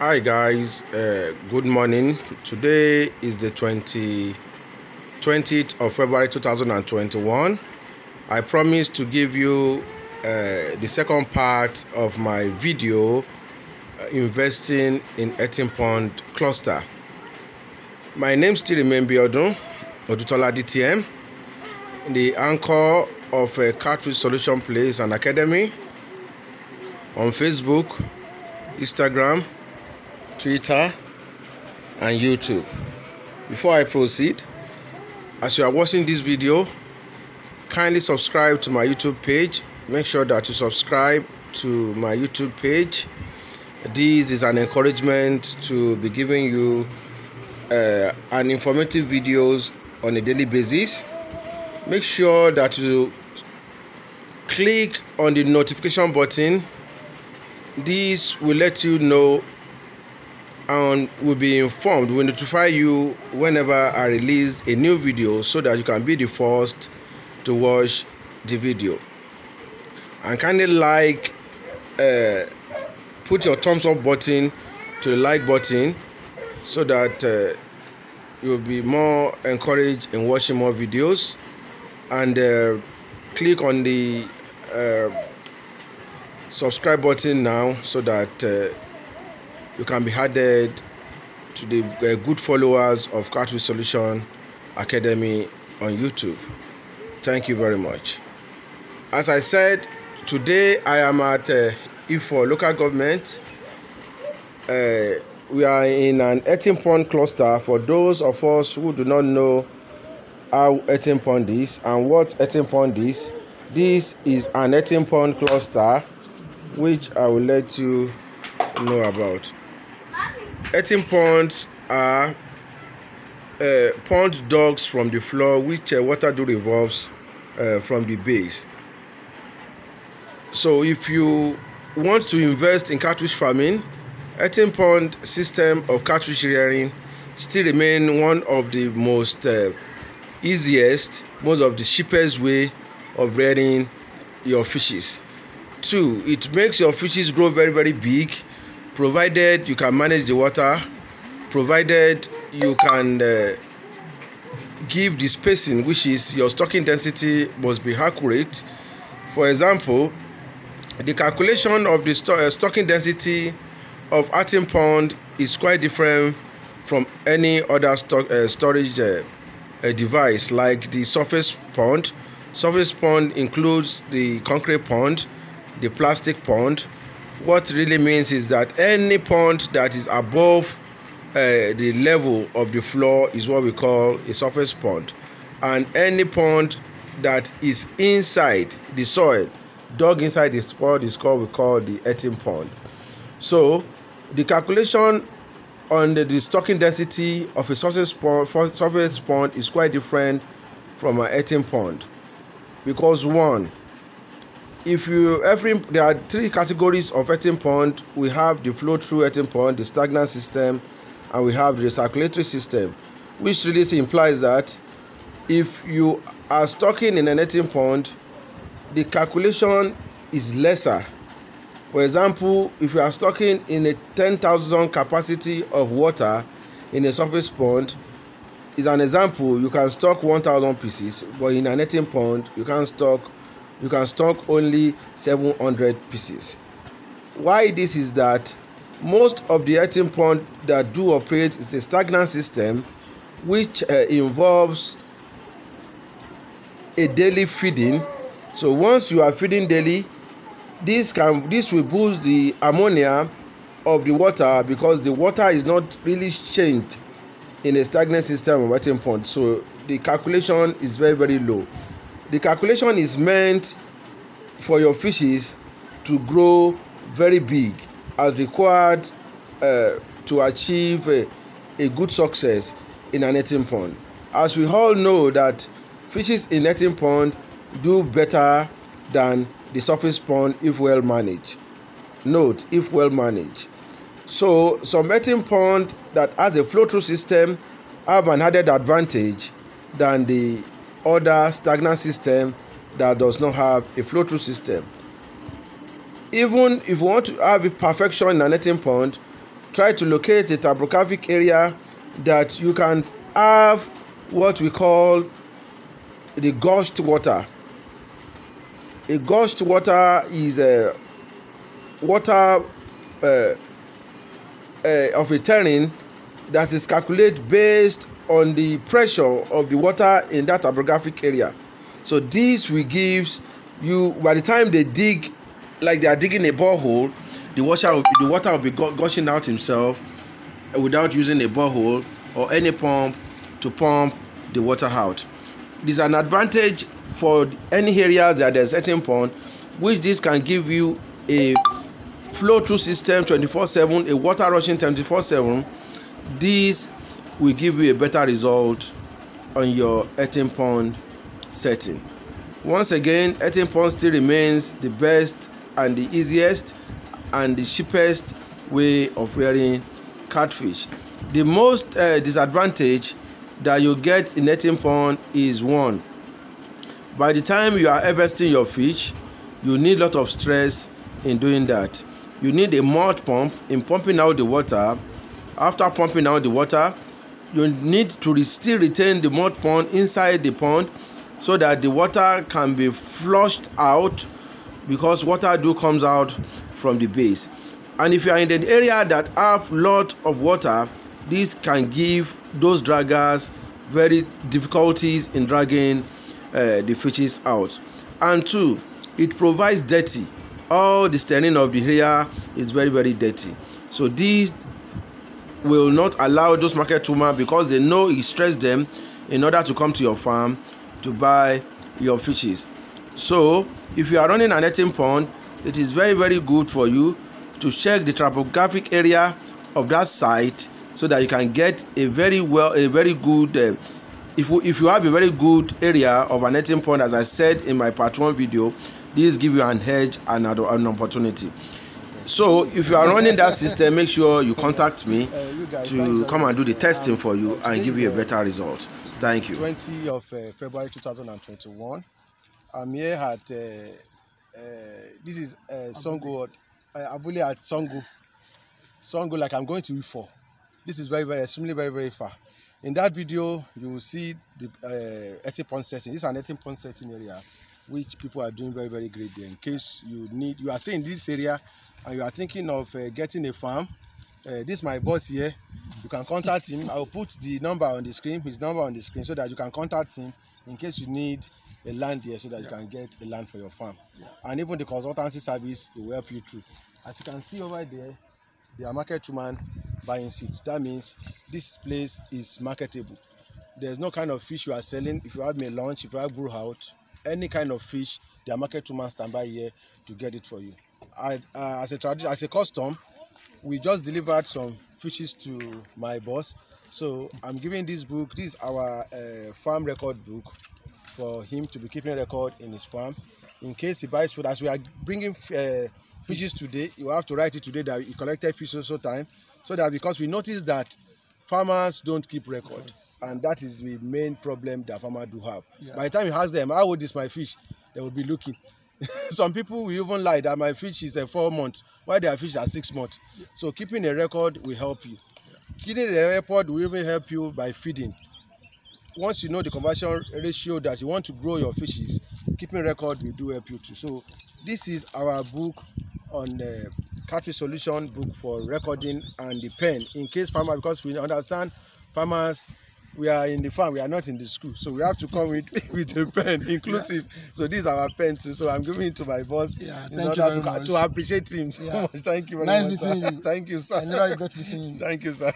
Hi guys, good morning. Today is the 20th of February 2021. I promised to give you the second part of my video investing in Earthen Pond cluster. My name still remains Biodun Odutola DTM, the anchor of Catfish Solution Place and Academy on Facebook, Instagram, Twitter and YouTube. Before I proceed, as you are watching this video, kindly subscribe to my YouTube page. Make sure that you subscribe to my YouTube page. This is an encouragement to be giving you an informative videos on a daily basis. Make sure that you click on the notification button. This will let you know and will be informed, will notify you whenever I release a new video so that you can be the first to watch the video. And kindly put your thumbs up button to the like button so that you'll be more encouraged in watching more videos, and click on the subscribe button now so that you can be added to the good followers of Catfish Solution Academy on YouTube. Thank you very much. As I said, today I am at Ifo local government. We are in an Earthen Pond cluster. For those of us who do not know how Earthen Pond is and what Earthen Pond is, this is an Earthen Pond cluster which I will let you know about. Earthen ponds are pond ducts from the floor which water do revolves from the base. So if you want to invest in catfish farming, Earthen pond system of catfish rearing still remain one of the most easiest, most of the cheapest way of rearing your fishes. Two, it makes your fishes grow very, very big, provided you can manage the water, provided you can give the spacing, which is your stocking density must be accurate. For example, the calculation of the stocking density of Earthen Pond is quite different from any other storage device like the surface pond. Surface pond includes the concrete pond, the plastic pond. What really means is that any pond that is above the level of the floor is what we call a surface pond, and any pond that is inside the soil, dug inside the pond, is called, we call the Earthen Pond. So the calculation on the stocking density of a surface pond is quite different from an Earthen Pond, because one, there are three categories of Earthen Pond. We have the flow-through Earthen Pond, the stagnant system, and we have the circulatory system, which really implies that if you are stocking in an Earthen Pond, the calculation is lesser. For example, if you are stocking in a 10,000 capacity of water in a surface pond, is an example, you can stock 1,000 pieces, but in an Earthen Pond you can stock only 700 pieces. Why this is that most of the Earthen Pond that do operate is the stagnant system, which involves a daily feeding. So once you are feeding daily, this will boost the ammonia of the water, because the water is not really changed in a stagnant system of Earthen Pond. So the calculation is very, very low. The calculation is meant for your fishes to grow very big as required to achieve a good success in an Earthen Pond. As we all know that fishes in Earthen Pond do better than the surface pond if well managed. Note, if well managed. So some Earthen pond that has a flow-through system have an added advantage than the other stagnant system that does not have a flow-through system. Even if you want to have a perfection in an Earthen pond, try to locate a topographic area that you can have what we call the gushed water. A gushed water is a water of a terrain that is calculated based on the pressure of the water in that topographic area. So this will give you, by the time they dig, like they are digging a borehole, the water will be gushing out himself without using a borehole or any pump to pump the water out. This is an advantage for any area that there's certain pond, which this can give you a flow through system 24/7, a water rushing 24/7. This will give you a better result on your earthen pond setting. Once again, earthen pond still remains the best and the easiest and the cheapest way of rearing catfish. The most disadvantage that you get in earthen pond is, one, by the time you are harvesting your fish, you need a lot of stress in doing that. You need a mud pump in pumping out the water. After pumping out the water, you need to still retain the mud pond inside the pond so that the water can be flushed out, because water comes out from the base. And if you are in an area that have lot of water, this can give those draggers very difficulties in dragging the fishes out. And two, it provides dirty. All the staining of the area is very, very dirty. So these will not allow those market women, because they know it stress them, in order to come to your farm to buy your fishes. So if you are running an earthen pond, it is very, very good for you to check the topographic area of that site, so that you can get a very good if you have a very good area of an earthen pond, as I said in my part 1 video, this gives you an edge and an opportunity. So if you are running that system, make sure you contact me to come and do the testing for you and give you a better result. Thank you. 20th of February 2021. I'm here at this is Songo, Abule at Songo, like I'm going to E4. This is extremely very far. In that video, you will see the earthen pond setting. This is an earthen pond setting area, which people are doing very great there. In case you are staying in this area and you are thinking of getting a farm, this is my boss here. You can contact him. I will put the number on the screen, his number on the screen, so that you can contact him in case you need a land here, so that you can get a land for your farm. And even the consultancy service, it will help you through. As you can see over there, they are market woman buying seed. That means this place is marketable. There's no kind of fish you are selling. If you have me lunch, if you have brew out, any kind of fish, they are market woman stand by here to get it for you. As a custom, we just delivered some fishes to my boss, so I'm giving this book. This is our farm record book for him to be keeping record in his farm. In case he buys food, as we are bringing fishes today, you have to write it today that he collected fish also time, so that, because we noticed that farmers don't keep record, and that is the main problem that farmers do have. By the time you ask them, how old is my fish, they will be looking. Some people will even lie that my fish is 4 months, while their fish are 6 months. So keeping a record will help you. Keeping a record will even help you by feeding. Once you know the conversion ratio that you want to grow your fishes, keeping record will do help you too. So this is our book on catfish solution book for recording and the pen, in case farmer, because we understand farmers, we are in the farm, we are not in the school, so we have to come with a pen inclusive. So this is our pen too. So I'm giving it to my boss in order to appreciate him so much. Thank you very much. Nice meeting you. Thank you, sir. I never got to see you. Thank you, sir.